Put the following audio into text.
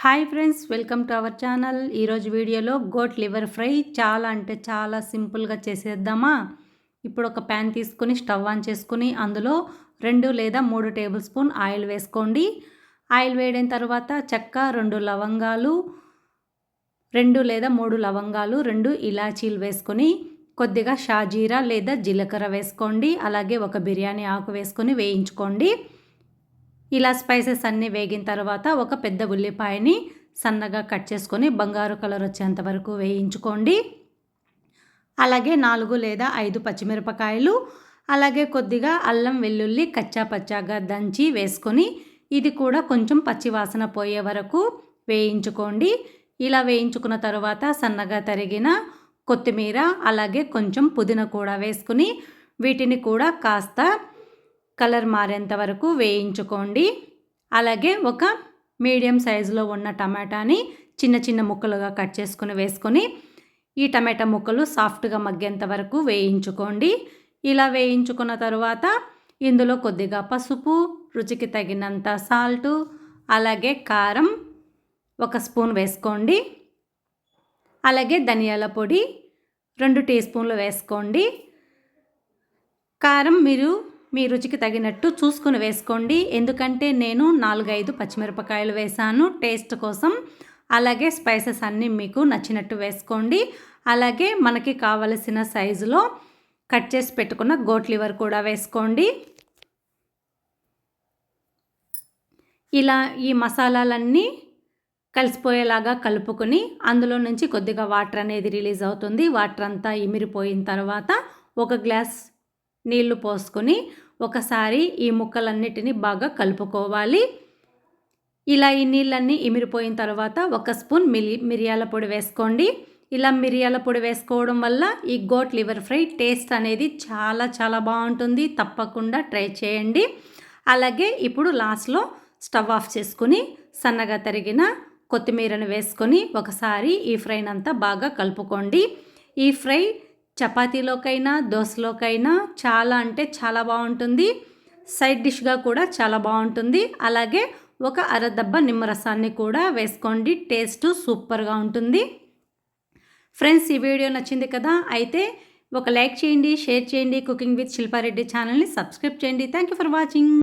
Hi friends, welcome to our channel. ఈరోజు వీడియోలో goat liver fry చాలా అంటే చాలా సింపుల్గా చేసేద్దామా. ఇప్పుడు ఒక ప్యాన్ తీసుకుని స్టవ్ ఆన్ చేసుకుని అందులో 2 లేదా 3 టేబుల్ స్పూన్ ఆయిల్ వేసుకోండి. ఆయిల్ వేడిన తర్వాత చెక్క, 2 లవంగాలు, 2 లేదా 3 లవంగాలు, 2 ఇలాచీలు వేసుకొని కొద్దిగా షాజీరా లేదా జీలకర్ర వేసుకోండి. అలాగే ఒక బిర్యానీ ఆకు వేసుకొని వేయించుకోండి. ఇలా స్పైసెస్ అన్నీ వేగిన తర్వాత ఒక పెద్ద ఉల్లిపాయని సన్నగా కట్ చేసుకొని బంగారు కలర్ వచ్చేంత వరకు వేయించుకోండి. అలాగే 4 లేదా 5 పచ్చిమిరపకాయలు, అలాగే కొద్దిగా అల్లం వెల్లుల్లి కచ్చా పచ్చాగా దంచి వేసుకొని ఇది కూడా కొంచెం పచ్చివాసన పోయే వరకు వేయించుకోండి. ఇలా వేయించుకున్న తర్వాత సన్నగా తరిగిన కొత్తిమీర, అలాగే కొంచెం పుదీనా కూడా వేసుకుని వీటిని కూడా కాస్త కలర్ మారేంత వరకు వేయించుకోండి. అలాగే ఒక మీడియం సైజులో ఉన్న టమాటాని చిన్న చిన్న ముక్కలుగా కట్ చేసుకుని వేసుకొని ఈ టమాటా ముక్కలు సాఫ్ట్గా మగ్గేంత వరకు వేయించుకోండి. ఇలా వేయించుకున్న తర్వాత ఇందులో కొద్దిగా పసుపు, రుచికి తగినంత సాల్టు, అలాగే కారం 1 స్పూన్ వేసుకోండి. అలాగే ధనియాల పొడి 2 టీ స్పూన్లు వేసుకోండి. కారం మీరు మీ రుచికి తగినట్టు చూసుకుని వేసుకోండి. ఎందుకంటే నేను 4-5 పచ్చిమిరపకాయలు వేసాను టేస్ట్ కోసం. అలాగే స్పైసెస్ అన్నీ మీకు నచ్చినట్టు వేసుకోండి. అలాగే మనకి కావలసిన సైజులో కట్ చేసి పెట్టుకున్న గోట్ లివర్ కూడా వేసుకోండి. ఇలా ఈ మసాలాలన్నీ కలిసిపోయేలాగా కలుపుకొని అందులో నుంచి కొద్దిగా వాటర్ అనేది రిలీజ్ అవుతుంది. వాటర్ అంతా ఇమిరిపోయిన తర్వాత 1 గ్లాస్ నీళ్లు పోసుకొని ఒకసారి ఈ ముక్కలన్నిటిని బాగా కలుపుకోవాలి. ఇలా ఈ నీళ్ళన్నీ ఇమిరిపోయిన తర్వాత 1 స్పూన్ మిరియాల పొడి వేసుకోండి. ఇలా మిరియాల పొడి వేసుకోవడం వల్ల ఈ గోట్ లివర్ ఫ్రై టేస్ట్ అనేది చాలా చాలా బాగుంటుంది. తప్పకుండా ట్రై చేయండి. అలాగే ఇప్పుడు లాస్ట్లో స్టవ్ ఆఫ్ చేసుకుని సన్నగా తరిగిన కొత్తిమీరను వేసుకొని ఒకసారి ఈ ఫ్రైనంతా బాగా కలుపుకోండి. ఈ ఫ్రై చపాతీలోకైనా దోశలోకైనా చాలా అంటే చాలా బాగుంటుంది. సైడ్ డిష్గా కూడా చాలా బాగుంటుంది. అలాగే ఒక అరదబ్బ నిమ్మరసాన్ని కూడా వేసుకోండి. టేస్ట్ సూపర్గా ఉంటుంది. ఫ్రెండ్స్, ఈ వీడియో నచ్చింది కదా, అయితే ఒక లైక్ చేయండి, షేర్ చేయండి. కుకింగ్ విత్ శిల్పారెడ్డి ఛానల్ని సబ్స్క్రైబ్ చేయండి. Thank you for watching.